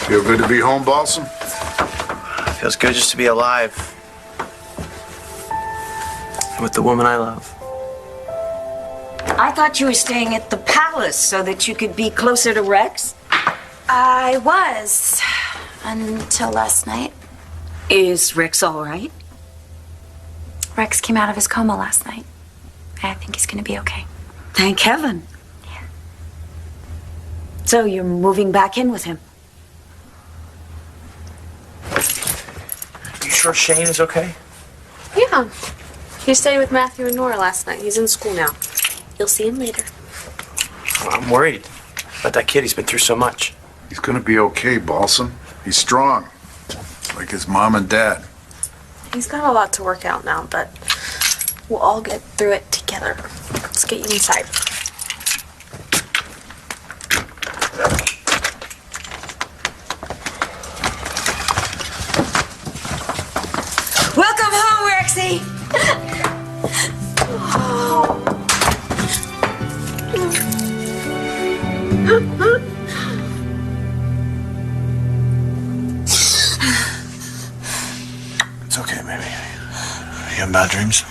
Feel good to be home, Balsam? Feels good just to be alive. With the woman I love. I thought you were staying at the palace so that you could be closer to Rex. I was. Until last night. Is Rex all right? Rex came out of his coma last night. I think he's gonna be okay. Thank heaven. Yeah. So you're moving back in with him? You sure Shane is okay? Yeah. He stayed with Matthew and Nora last night. He's in school now. You'll see him later. Well, I'm worried about that kid. He's been through so much. He's gonna be okay, Balsam. He's strong. Like his mom and dad. He's got a lot to work out now, but we'll all get through it together. Let's get you inside. Welcome home, Rexy! It's okay, baby. You have bad dreams?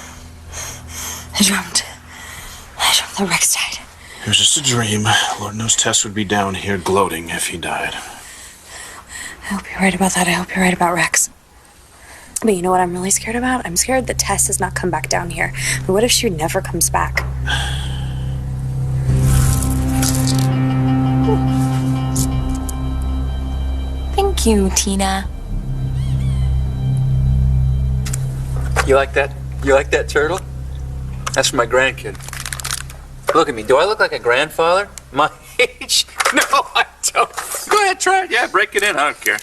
I dreamt that Rex died. It was just a dream. Lord knows Tess would be down here gloating if he died. I hope you're right about that. I hope you're right about Rex. But you know what I'm really scared about? I'm scared that Tess does not come back down here. But what if she never comes back? Thank you, Tina. You like that? You like that turtle? That's for my grandkid. Look at me. Do I look like a grandfather? My age? No, I don't. Go ahead, try it. Yeah, break it in. I don't care.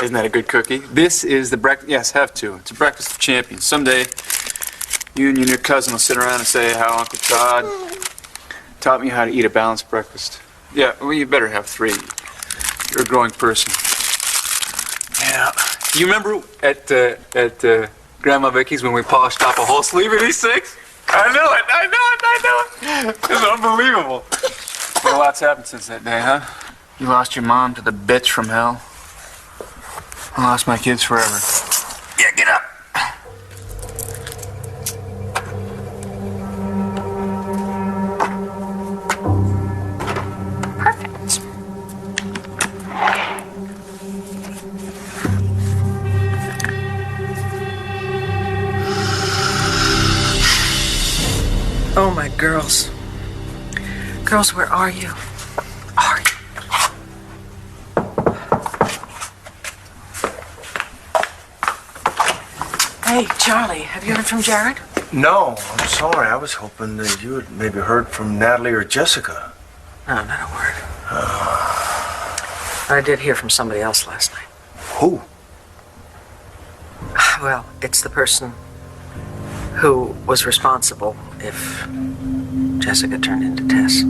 Isn't that a good cookie? This is the breakfast. Yes, have to. It's a breakfast of champions. Someday, you and your cousin will sit around and say how Uncle Todd taught me how to eat a balanced breakfast. Yeah, well, you better have 3. You're a growing person. Yeah. You remember at Grandma Vicky's when we polished off a whole sleeve of these things? I know it. It's unbelievable. Well, a lot's happened since that day, huh? You lost your mom to the bitch from hell. I lost my kids forever. Yeah, get up. Perfect. Oh, my girls. Girls, where are you? Are you? Hey, Charlie, have you heard from Jared? No, I'm sorry. I was hoping that you had maybe heard from Natalie or Jessica. No, not a word. I did hear from somebody else last night. Who? Well, it's the person who was responsible if Jessica turned into Tess.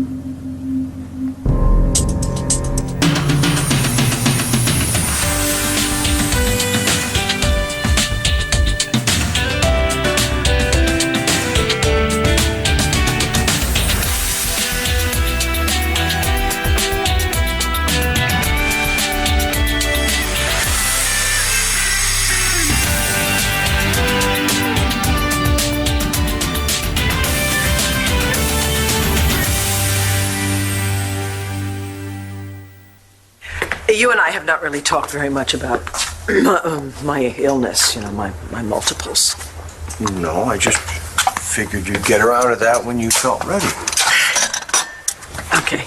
You and I have not really talked very much about my illness, my multiples. No, I just figured you'd get around to that when you felt ready. Okay.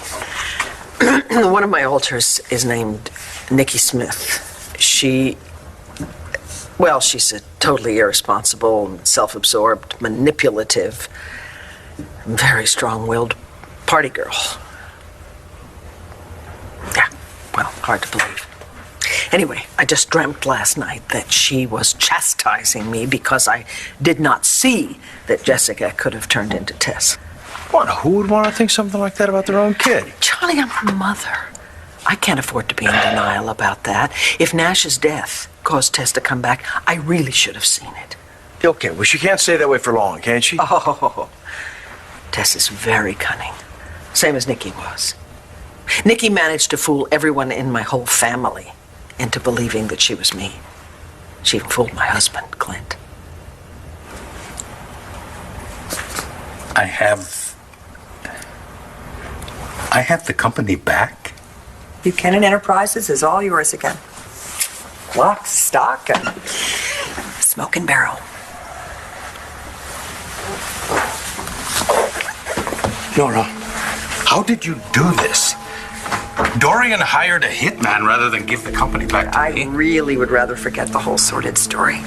One of my alters is named Nikki Smith. She's a totally irresponsible, self-absorbed, manipulative, very strong-willed party girl. Yeah, well, hard to believe. Anyway, I just dreamt last night that she was chastising me because I did not see that Jessica could have turned into Tess. What? Who would want to think something like that about their own kid? Charlie, I'm her mother. I can't afford to be in denial about that. If Nash's death caused Tess to come back, I really should have seen it. Okay, well, she can't stay that way for long, can she? Oh, Tess is very cunning. Same as Nikki was. Nikki managed to fool everyone in my whole family into believing that she was me. She even fooled my husband, Clint. I have the company back. Buchanan Enterprises is all yours again. Lock, stock, and smoking barrel. Nora, how did you do this? Dorian hired a hitman rather than give the company back to me. I really would rather forget the whole sordid story.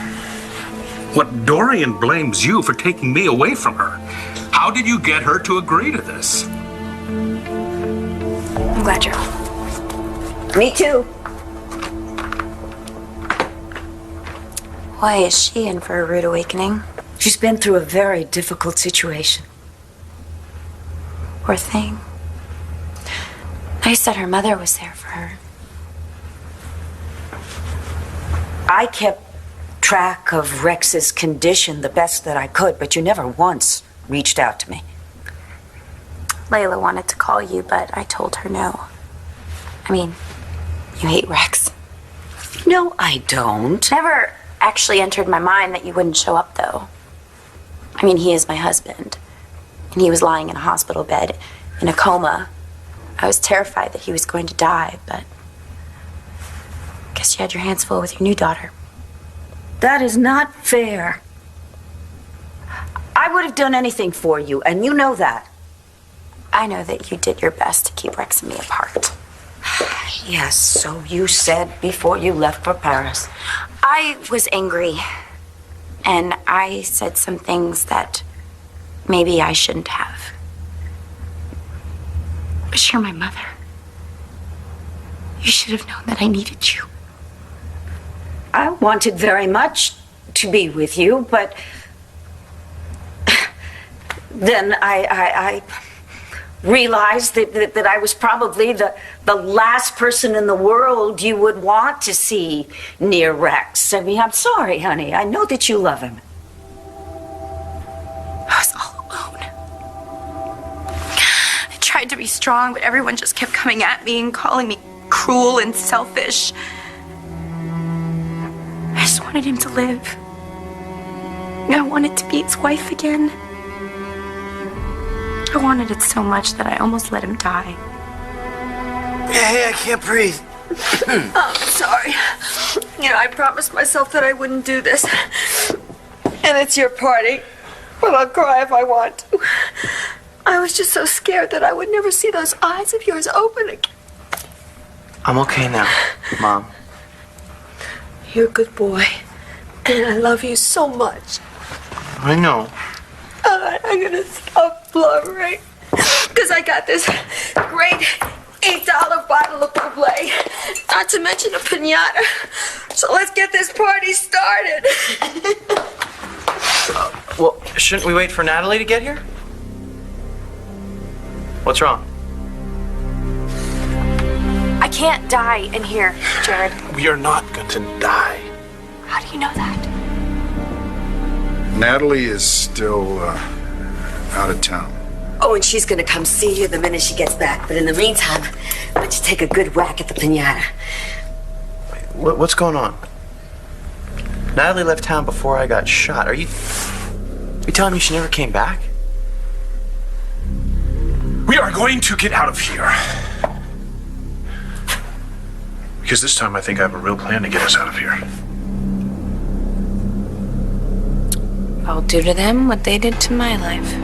What Dorian blames you for taking me away from her. How did you get her to agree to this? I'm glad you're home. Me too. Why is she in for a rude awakening? She's been through a very difficult situation. Poor thing. I said her mother was there for her. I kept track of Rex's condition the best that I could, but you never once reached out to me. Layla wanted to call you, but I told her no. I mean, you hate Rex. No, I don't. Never actually entered my mind that you wouldn't show up, though. I mean, he is my husband, and he was lying in a hospital bed in a coma. I was terrified that he was going to die, but I guess you had your hands full with your new daughter. That is not fair. I would have done anything for you, and you know that. I know that you did your best to keep Rex and me apart. Yes, so you said before you left for Paris. I was angry, and I said some things that maybe I shouldn't have. But you're my mother. You should have known that I needed you. I wanted very much to be with you, but then I realized that I was probably the last person in the world you would want to see near Rex. I mean, I'm sorry, honey. I know that you love him. I was all alone. I tried to be strong, but everyone just kept coming at me and calling me cruel and selfish. I just wanted him to live. I wanted to be his wife again. I wanted it so much that I almost let him die. Hey, I can't breathe. I'm sorry. You know, I promised myself that I wouldn't do this. And it's your party. But I'll cry if I want to. I was just so scared that I would never see those eyes of yours open again. I'm okay now, Mom. You're a good boy. And I love you so much. I know. I'm gonna stop blubbering. Because I got this great $8 bottle of bubbly. Not to mention a piñata. So let's get this party started. Well, shouldn't we wait for Natalie to get here? What's wrong? I can't die in here, Jared. We are not going to die. How do you know that? Natalie is still out of town. Oh, and she's gonna come see you the minute she gets back. But in the meantime, why don't you take a good whack at the piñata? What's going on? Natalie left town before I got shot. Are you telling me she never came back? We are going to get out of here. Because this time I think I have a real plan to get us out of here. I'll do to them what they did to my life.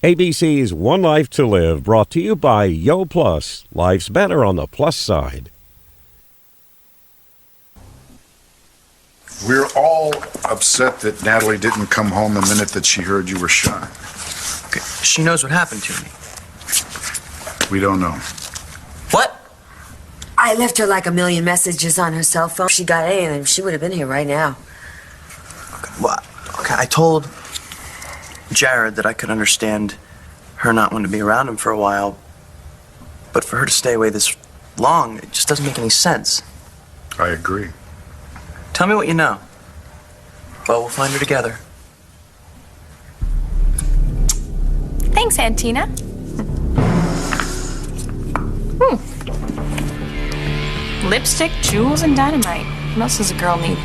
ABC's One Life to Live, brought to you by Yo Plus. Life's better on the plus side. We're all upset that Natalie didn't come home the minute that she heard you were shot. Okay, she knows what happened to me. We don't know. What? I left her like a million messages on her cell phone. If she got any of them, she would have been here right now. Okay, I told Jared that I could understand her not wanting to be around him for a while, but for her to stay away this long, it just doesn't make any sense. I agree. Tell me what you know. Well, we'll find her together. Thanks, Aunt Tina. Lipstick, jewels, and dynamite. What else does a girl need?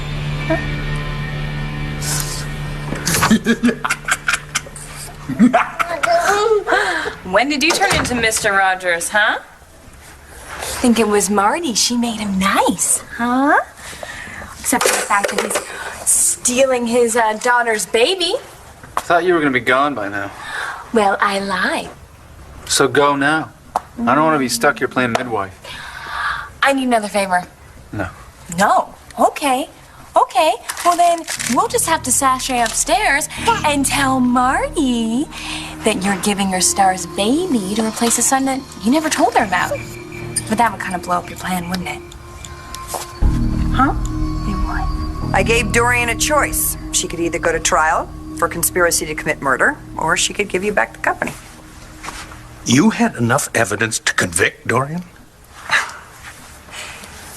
When did you turn into Mr. Rogers, huh? I think it was Marty. She made him nice, huh? Except for the fact that he's stealing his daughter's baby. I thought you were going to be gone by now. Well, I lied. So go now. I don't want to be stuck here playing midwife. I need another favor. No. No. Okay. Okay. Well, then we'll just have to sashay upstairs and tell Marty that you're giving her Star's baby to replace a son that you never told her about. But that would kind of blow up your plan, wouldn't it? Huh? You what? I gave Dorian a choice. She could either go to trial for conspiracy to commit murder, or she could give you back the company. You had enough evidence to convict Dorian?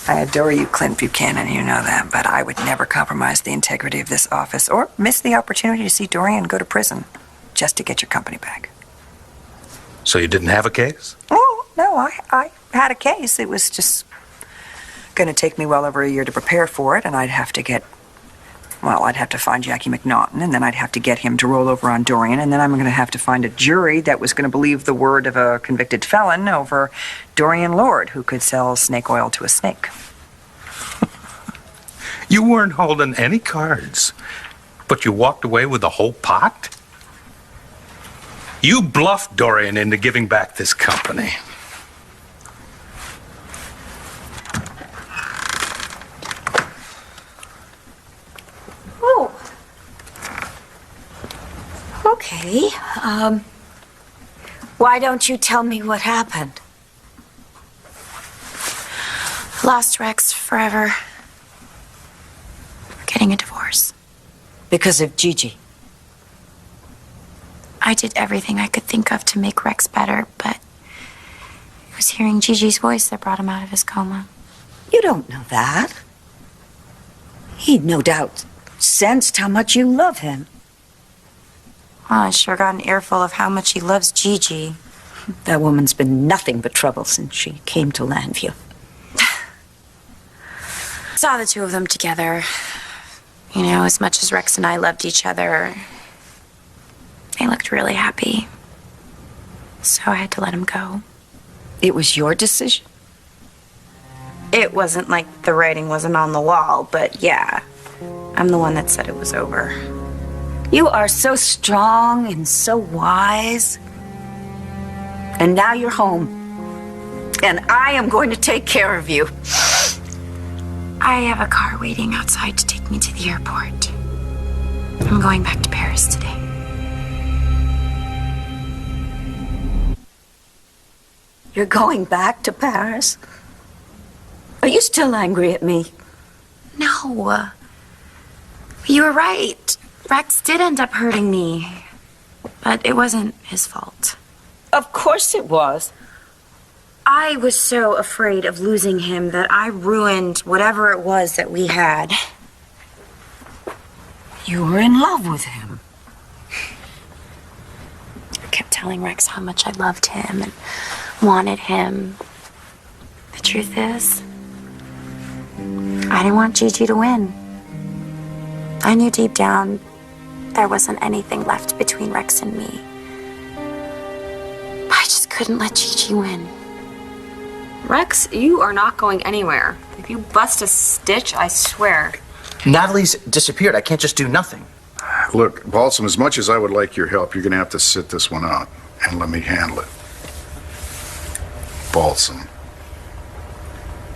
I adore you, Clint Buchanan, you know that, but I would never compromise the integrity of this office or miss the opportunity to see Dorian go to prison just to get your company back. So you didn't have a case? Oh, no, I had a case. It was just going to take me well over a year to prepare for it, and I'd have to find Jackie McNaughton, and then I'd have to get him to roll over on Dorian, and then I'm going to have to find a jury that was going to believe the word of a convicted felon over Dorian Lord, who could sell snake oil to a snake. You weren't holding any cards, but you walked away with the whole pot? You bluffed Dorian into giving back this company. Oh. Okay. Why don't you tell me what happened? Lost Rex forever. We're getting a divorce. Because of Gigi. I did everything I could think of to make Rex better, but it was hearing Gigi's voice that brought him out of his coma. You don't know that. He'd no doubt sensed how much you love him. Well, I sure got an earful of how much he loves Gigi. That woman's been nothing but trouble since she came to Landview. Saw the two of them together. You know, as much as Rex and I loved each other, they looked really happy. So I had to let him go. It was your decision? It wasn't like the writing wasn't on the wall, but yeah, I'm the one that said it was over. You are so strong and so wise. And now you're home. And I am going to take care of you. I have a car waiting outside to take me to the airport. I'm going back to Paris today. You're going back to Paris? Are you still angry at me? No. You were right. Rex did end up hurting me. But it wasn't his fault. Of course it was. I was so afraid of losing him that I ruined whatever it was that we had. You were in love with him. I kept telling Rex how much I loved him and wanted him. The truth is, I didn't want Gigi to win. I knew deep down there wasn't anything left between Rex and me. I just couldn't let Gigi win. Rex, you are not going anywhere. If you bust a stitch, I swear. Natalie's disappeared. I can't just do nothing. Look, Balsam, as much as I would like your help, you're going to have to sit this one out and let me handle it. Balsam.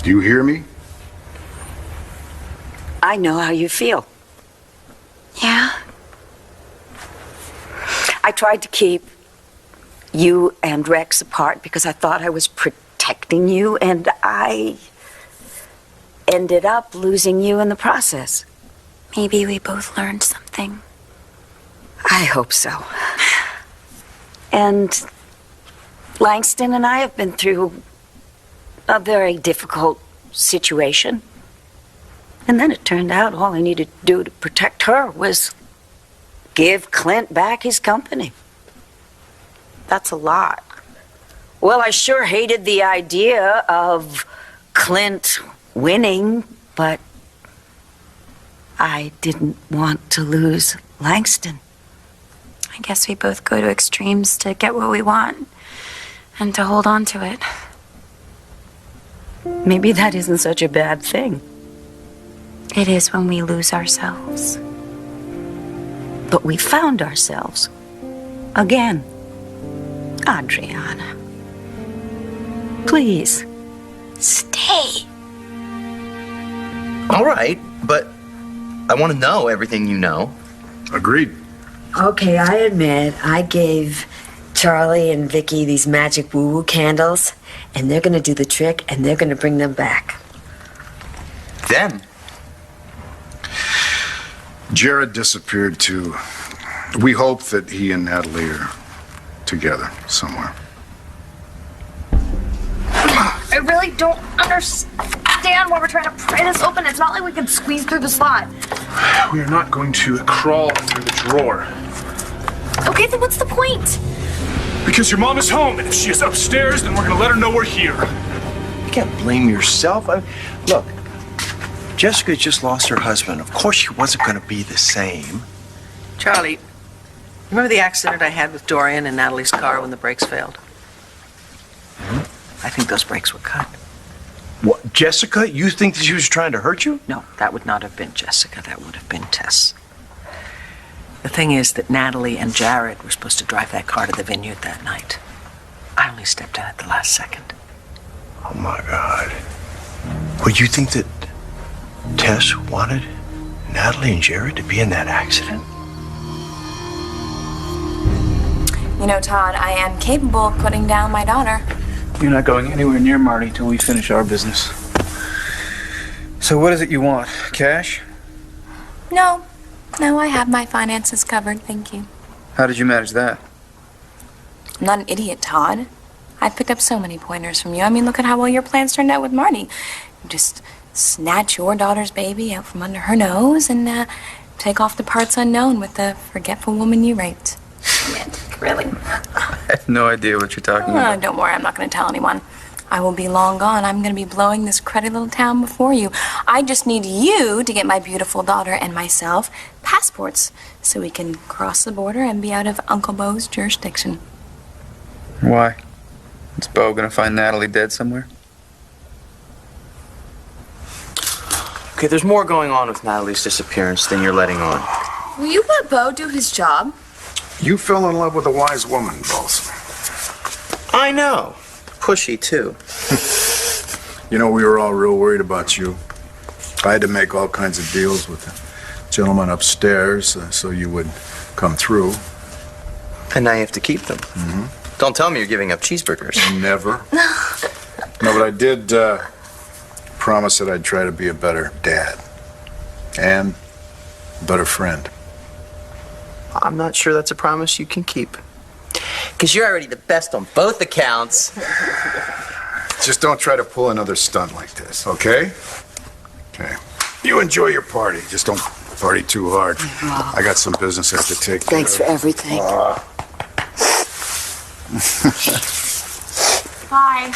Do you hear me? I know how you feel. Yeah? I tried to keep you and Rex apart because I thought I was protecting you, and I ended up losing you in the process. Maybe we both learned something. I hope so. And Langston and I have been through a very difficult situation. And then it turned out all I needed to do to protect her was give Clint back his company. That's a lot. Well, I sure hated the idea of Clint winning, but I didn't want to lose Langston. I guess we both go to extremes to get what we want and to hold on to it. Maybe that isn't such a bad thing. It is when we lose ourselves. But we found ourselves. Again. Adriana. Please. Stay. All right, but I want to know everything you know. Agreed. Okay, I admit I gave Charlie and Vicky these magic woo-woo candles, and they're gonna do the trick, and they're gonna bring them back. Them? Jared disappeared too. We hope that he and Natalie are together somewhere. I really don't understand why we're trying to pry this open. It's not like we can squeeze through the slot. We are not going to crawl through the drawer. Okay, then what's the point? Because your mom is home, and if she is upstairs, then we're going to let her know we're here. You can't blame yourself. Look, Jessica just lost her husband. Of course she wasn't going to be the same. Charlie, remember the accident I had with Dorian and Natalie's car when the brakes failed? I think those brakes were cut. What, Jessica? You think that she was trying to hurt you? No, that would not have been Jessica. That would have been Tess. The thing is that Natalie and Jared were supposed to drive that car to the vineyard that night. I only stepped in at the last second. Oh, my God. Well, you think that Tess wanted Natalie and Jared to be in that accident? You know, Todd, I am capable of putting down my daughter. You're not going anywhere near Marty till we finish our business. So what is it you want? Cash? No, I have my finances covered, thank you. How did you manage that? I'm not an idiot, Todd. I picked up so many pointers from you. I mean, look at how well your plans turned out with Marty. You just snatch your daughter's baby out from under her nose and take off the parts unknown with the forgetful woman you raped. Really? I have no idea what you're talking about. Don't worry, I'm not going to tell anyone. I will be long gone. I'm going to be blowing this cruddy little town before you. I just need you to get my beautiful daughter and myself passports so we can cross the border and be out of Uncle Bo's jurisdiction. Why? Is Bo gonna find Natalie dead somewhere? Okay, there's more going on with Natalie's disappearance than you're letting on. Will you let Bo do his job? You fell in love with a wise woman, Balsam. I know. Pushy, too. You know, we were all real worried about you. I had to make all kinds of deals with the gentleman upstairs so you would come through. And now you have to keep them. Mm-hmm. Don't tell me you're giving up cheeseburgers. Never. No, but I did promise that I'd try to be a better dad and a better friend. I'm not sure that's a promise you can keep. Because you're already the best on both accounts. Just don't try to pull another stunt like this, okay? Okay. You enjoy your party. Just don't party too hard. I got some business I have to take care of. Thanks for everything. Bye.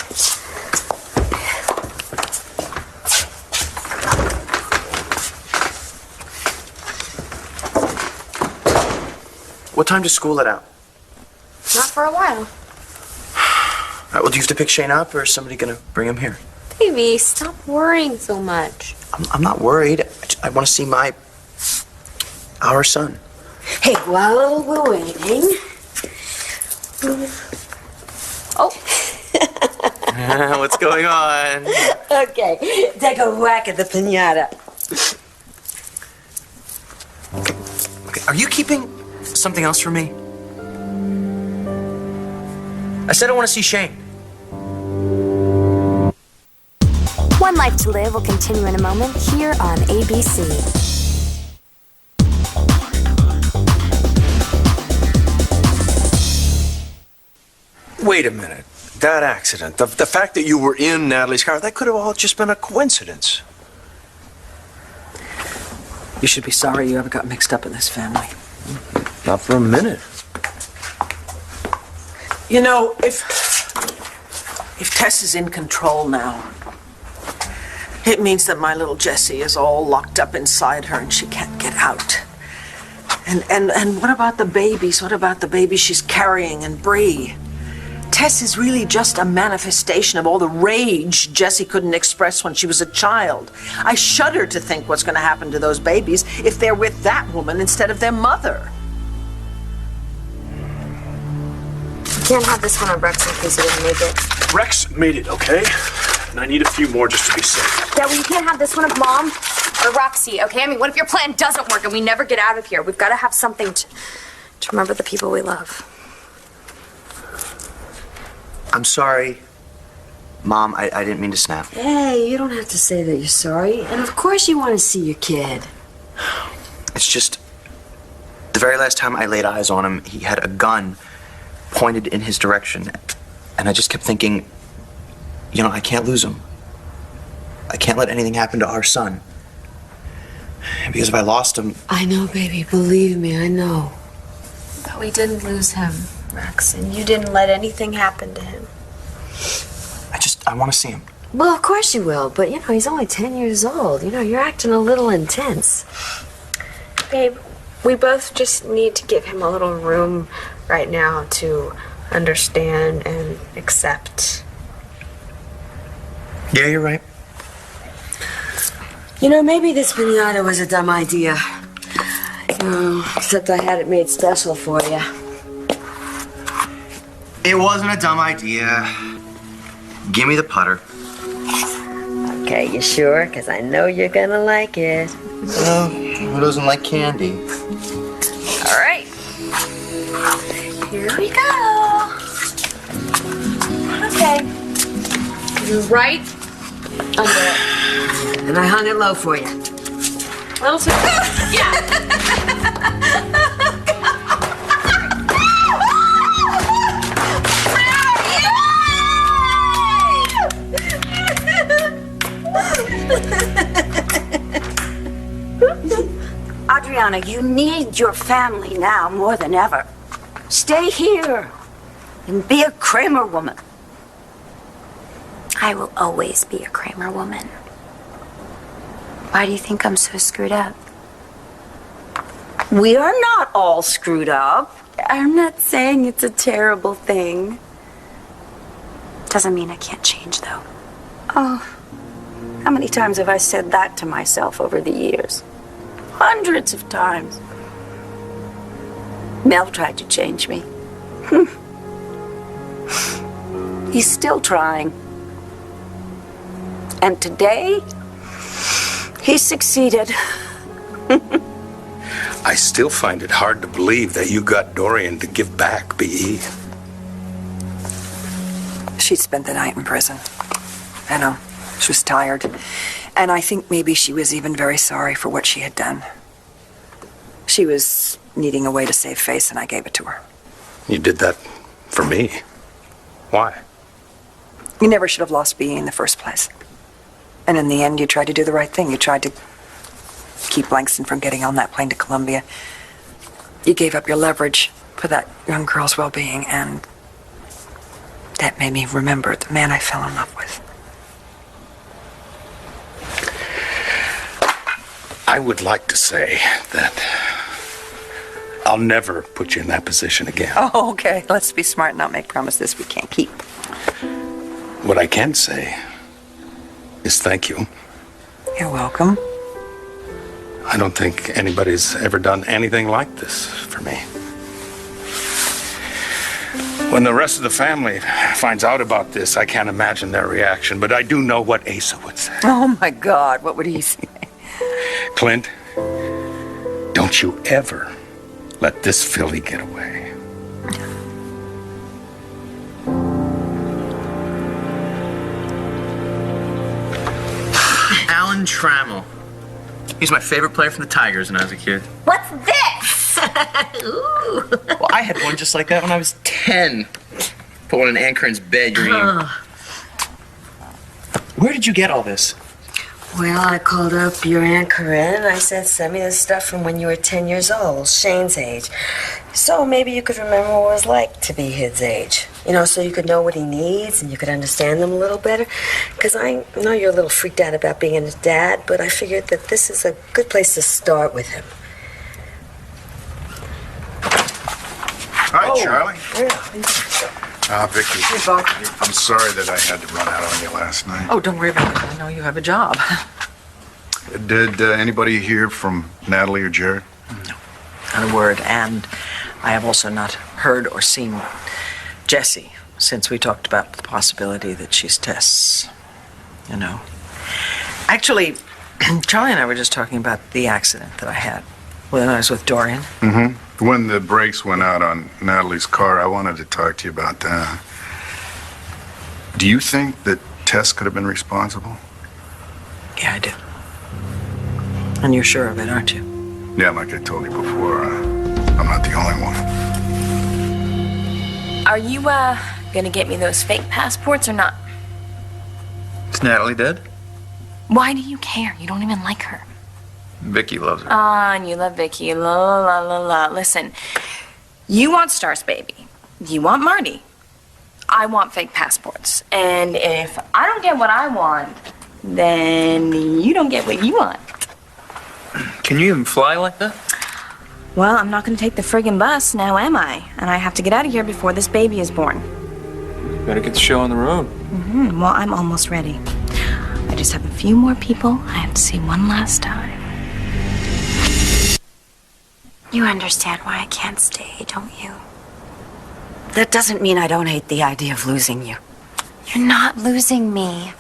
What time does school let out? Not for a while. All right, well, do you have to pick Shane up, or is somebody going to bring him here? Baby, stop worrying so much. I'm not worried. I want to see our son. Hey, while we're waiting... Oh. What's going on? Okay, take a whack at the piñata. Okay, are you keeping something else from me? I said I want to see Shane. One Life to Live will continue in a moment here on ABC. Wait a minute. That accident, the fact that you were in Natalie's car, that could have all just been a coincidence. You should be sorry you ever got mixed up in this family. Not for a minute. You know, if Tess is in control now, it means that my little Jessie is all locked up inside her and she can't get out. And what about the babies? What about the babies she's carrying and Bree? Tess is really just a manifestation of all the rage Jessie couldn't express when she was a child. I shudder to think what's going to happen to those babies if they're with that woman instead of their mother. You can't have this one on Rex in case he didn't make it. Rex made it, okay? And I need a few more just to be safe. Yeah, well, you can't have this one of Mom or Roxy, okay? I mean, what if your plan doesn't work and we never get out of here? We've got to have something to remember the people we love. I'm sorry, Mom. I didn't mean to snap. Hey, you don't have to say that you're sorry. And of course you want to see your kid. It's just the very last time I laid eyes on him, he had a gun pointed in his direction. And I just kept thinking, you know, I can't lose him. I can't let anything happen to our son. Because if I lost him... I know, baby. Believe me, I know. But we didn't lose him, Rex, and you didn't let anything happen to him. I want to see him. Well, of course you will, but you know, he's only 10 years old. You know, you're acting a little intense. Babe, we both just need to give him a little room right now to understand and accept. Yeah, you're right. You know, maybe this pinata was a dumb idea. Except I had it made special for you. It wasn't a dumb idea. Give me the putter. Okay, you sure? Because I know you're gonna like it. Well, who doesn't like candy? All right. Here we go. Okay. You're right under it. And I hung it low for you. A little too. Yeah. Adriana, you need your family now more than ever. Stay here and be a Kramer woman. I will always be a Kramer woman. Why do you think I'm so screwed up? We are not all screwed up. I'm not saying it's a terrible thing. Doesn't mean I can't change, though. Oh, how many times have I said that to myself over the years? Hundreds of times. Mel tried to change me. He's still trying. And today, he succeeded. I still find it hard to believe that you got Dorian to give back, B.E. She'd spent the night in prison. I know. She was tired. And I think maybe she was even very sorry for what she had done. She was needing a way to save face, and I gave it to her. You did that for me. Why? You never should have lost B.E. in the first place. And in the end, you tried to do the right thing. You tried to keep Langston from getting on that plane to Columbia. You gave up your leverage for that young girl's well-being, and that made me remember the man I fell in love with. I would like to say that I'll never put you in that position again. Oh, okay. Let's be smart and not make promises we can't keep. What I can say is thank you. You're welcome. I don't think anybody's ever done anything like this for me. When the rest of the family finds out about this, I can't imagine their reaction, but I do know what Asa would say. Oh, my God. What would he say? Clint, don't you ever let this filly get away. Alan Trammell. He's my favorite player from the Tigers when I was a kid. What's this? Ooh. Well, I had one just like that when I was 10. Put one in Ann Kern's bedroom. Where did you get all this? Well, I called up your Aunt Corinne and I said, send me this stuff from when you were 10 years old, Shane's age. So maybe you could remember what it was like to be his age. You know, so you could know what he needs and you could understand him a little better. Because I know you're a little freaked out about being his dad, but I figured that this is a good place to start with him. Hi, Charlie. Yeah. Vicky. Hey, Bob. I'm sorry that I had to run out on you last night. Oh, don't worry about it. I know you have a job. Did anybody hear from Natalie or Jared? No, not a word. And I have also not heard or seen Jessie since we talked about the possibility that she's Tess. You know. Actually, Charlie and I were just talking about the accident that I had when I was with Dorian. Mm-hmm. When the brakes went out on Natalie's car, I wanted to talk to you about that. Do you think that Tess could have been responsible? Yeah, I do. And you're sure of it, aren't you? Yeah, like I told you before, I'm not the only one. Are you, gonna get me those fake passports or not? Is Natalie dead? Why do you care? You don't even like her. Vicky loves her. And you love Vicky. La la la la. Listen, you want Star's baby. You want Marty. I want fake passports. And if I don't get what I want, then you don't get what you want. Can you even fly like that? Well, I'm not gonna take the friggin' bus now, am I? And I have to get out of here before this baby is born. Better get the show on the road. Mm-hmm. Well, I'm almost ready. I just have a few more people I have to see one last time. You understand why I can't stay, don't you? That doesn't mean I don't hate the idea of losing you. You're not losing me.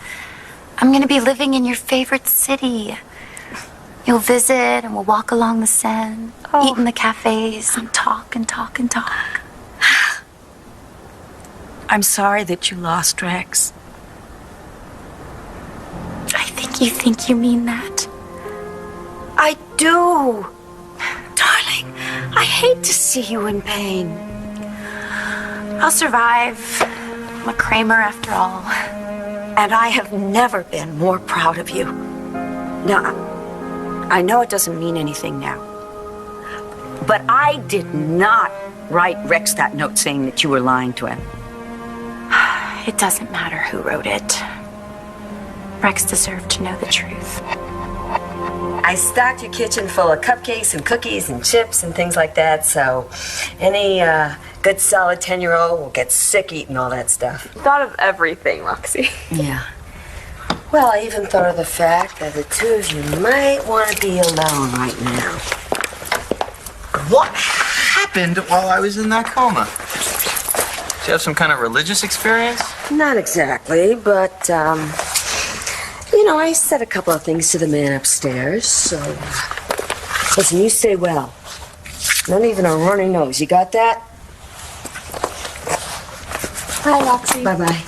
I'm gonna be living in your favorite city. You'll visit and we'll walk along the Seine, eat in the cafes, and talk and talk and talk. I'm sorry that you lost Rex. I think you mean that. I do. Darling, I hate to see you in pain. I'll survive. I'm a Kramer after all. And I have never been more proud of you. Now, I know it doesn't mean anything now, but I did not write Rex that note saying that you were lying to him. It doesn't matter who wrote it. Rex deserved to know the truth. I stocked your kitchen full of cupcakes and cookies and chips and things like that, so any good solid 10-year-old will get sick eating all that stuff. Thought of everything, Roxy. Yeah. Well, I even thought of the fact that the two of you might want to be alone right now. What happened while I was in that coma? Did you have some kind of religious experience? Not exactly, but, you know, I said a couple of things to the man upstairs, so... Listen, you stay well. Not even a runny nose. You got that? Bye, Roxy. Bye-bye.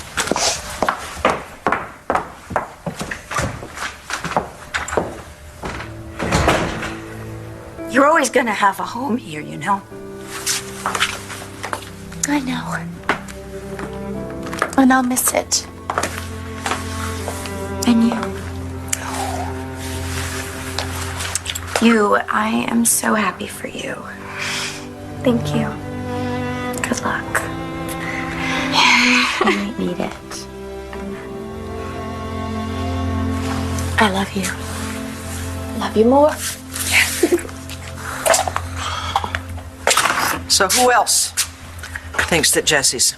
You're always gonna have a home here, you know. I know. And I'll miss it. And you. I am so happy for you. Thank you. Good luck. You might need it. I love you. Love you more. So who else thinks that Jessie's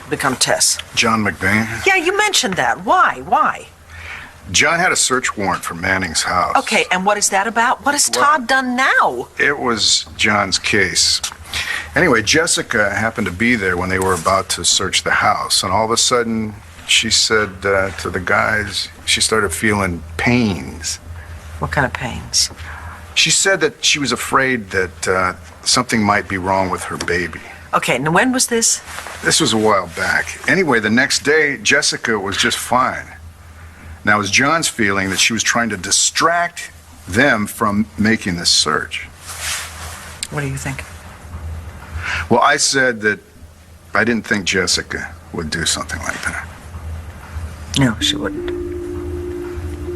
become Tess? John McBain. Yeah, you mentioned that. Why? John had a search warrant for Manning's house. Okay, and what is that about? What has Todd done now? It was John's case. Anyway, Jessica happened to be there when they were about to search the house, and all of a sudden, she said to the guys, she started feeling pains. What kind of pains? She said that she was afraid that something might be wrong with her baby. Okay, now when was this? This was a while back. Anyway, the next day, Jessica was just fine. Now, it was John's feeling that she was trying to distract them from making this search. What do you think? Well, I said that I didn't think Jessica would do something like that. No, she wouldn't.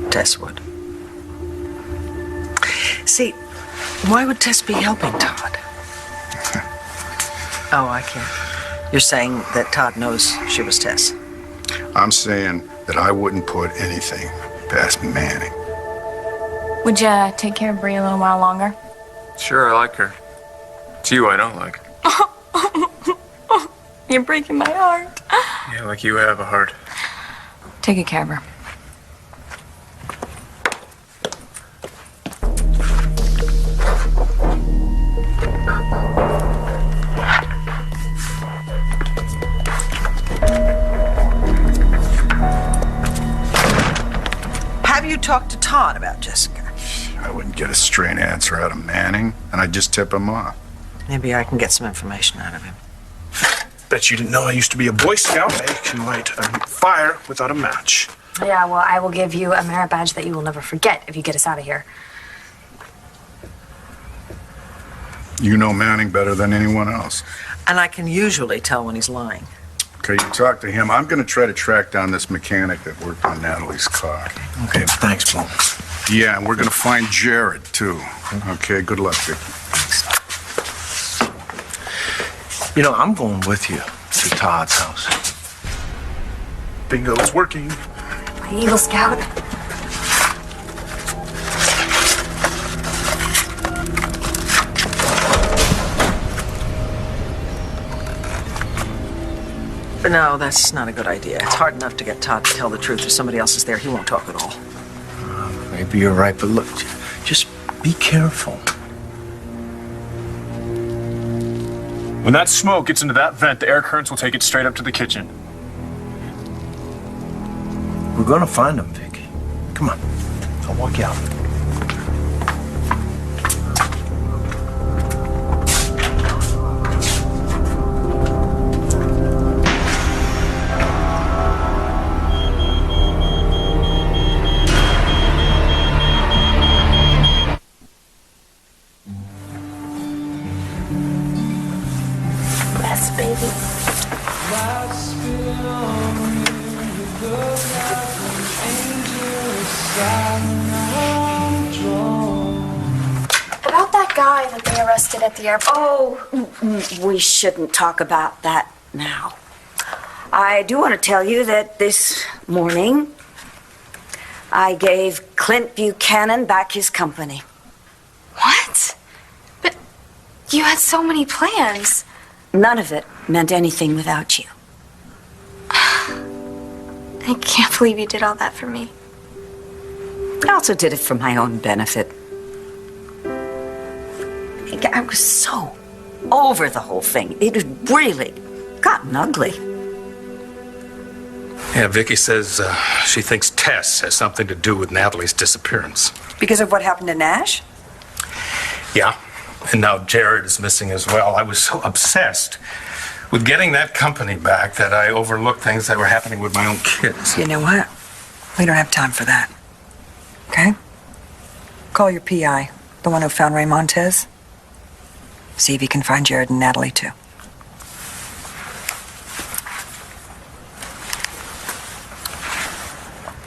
Tess would. See, why would Tess be helping Todd? Oh, I can't. You're saying that Todd knows she was Tess? I'm saying that I wouldn't put anything past Manning. Would you take care of Bree a little while longer? Sure, I like her. It's you I don't like. You're breaking my heart. Yeah, like you have a heart. Take good care of her. Have you talked to Todd about Jessica? I wouldn't get a straight answer out of Manning, and I'd just tip him off. Maybe I can get some information out of him. Bet you didn't know I used to be a Boy Scout. I can light a fire without a match. Yeah, well, I will give you a merit badge that you will never forget if you get us out of here. You know Manning better than anyone else. And I can usually tell when he's lying. Okay, you talk to him. I'm going to try to track down this mechanic that worked on Natalie's car. Okay, thanks, Paul. Yeah, and we're going to find Jared, too. Okay, good luck, Vicky. You know, I'm going with you to Todd's house. Bingo is working. My Eagle Scout. No, that's not a good idea. It's hard enough to get Todd to tell the truth. If somebody else is there, he won't talk at all. Maybe you're right, but look, just be careful. When that smoke gets into that vent, the air currents will take it straight up to the kitchen. We're gonna find him, Vic. Come on, I'll walk you out. Yes, baby. About that guy that they arrested at the airport. Oh, we shouldn't talk about that now. I do want to tell you that this morning I gave Clint Buchanan back his company. What? But you had so many plans. None of it meant anything without you. I can't believe you did all that for me. I also did it for my own benefit. I was so over the whole thing. It had really gotten ugly. Yeah, Vicky says she thinks Tess has something to do with Natalie's disappearance. Because of what happened to Nash? Yeah, and now Jared is missing as well. I was so obsessed with getting that company back that I overlooked things that were happening with my own kids. You know what? We don't have time for that. Okay? Call your PI, the one who found Ray Montez. See if he can find Jared and Natalie, too.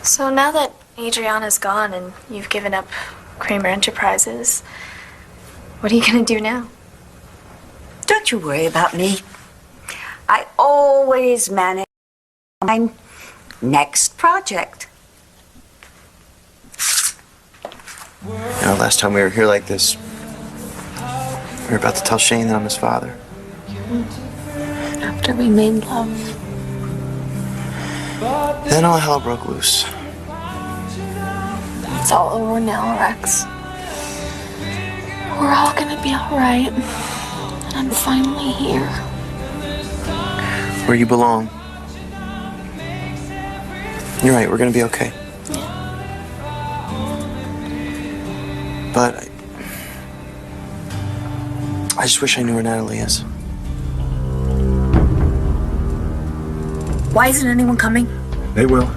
So now that Adriana's gone and you've given up Kramer Enterprises, what are you gonna do now? Don't you worry about me. I always manage my next project. You know, last time we were here like this, we were about to tell Shane that I'm his father. After we made love. Then all hell broke loose. It's all over now, Rex. We're all gonna be alright. And I'm finally here. Where you belong. You're right, we're gonna be okay. But I just wish I knew where Natalie is. Why isn't anyone coming? They will.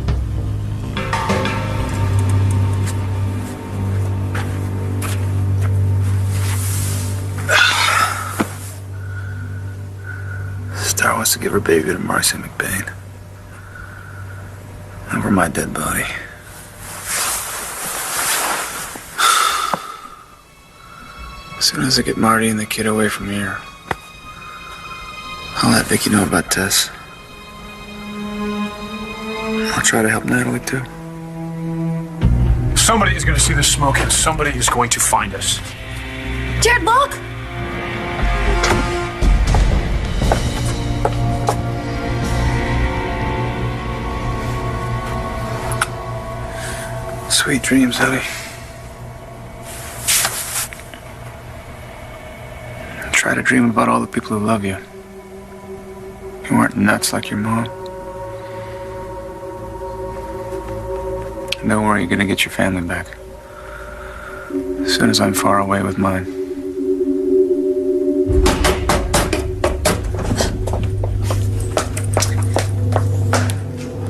Star wants to give her baby to Marcy McBain. Over my dead body. As soon as I get Marty and the kid away from here, I'll let Vicky know about Tess. I'll try to help Natalie, too. Somebody is going to see the smoke, and somebody is going to find us. Jared, look! Sweet dreams, Ellie. Try to dream about all the people who love you. Who aren't nuts like your mom. And don't worry, you're gonna get your family back. As soon as I'm far away with mine.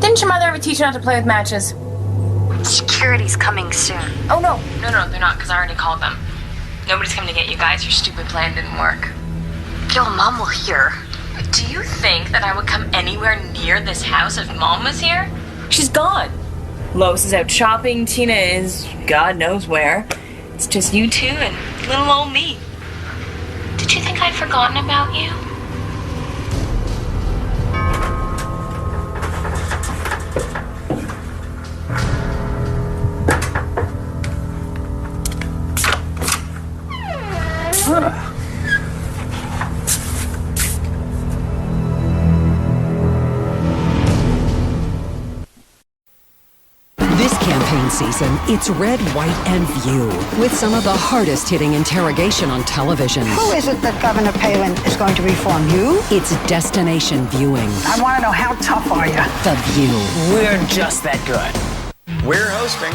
Didn't your mother ever teach you not to play with matches? Security's coming soon. Oh, no, they're not, because I already called them. Nobody's coming to get you guys. Your stupid plan didn't work. Gil, Mom will hear. Do you think that I would come anywhere near this house if Mom was here? She's gone. Lois is out shopping. Tina is God knows where. It's just you two and little old me. Did you think I'd forgotten about you? This campaign season, it's Red, White, and View, with some of the hardest-hitting interrogation on television. Who is it that Governor Palin is going to reform? You? It's destination viewing. I want to know, how tough are you? The View. We're just that good. We're hosting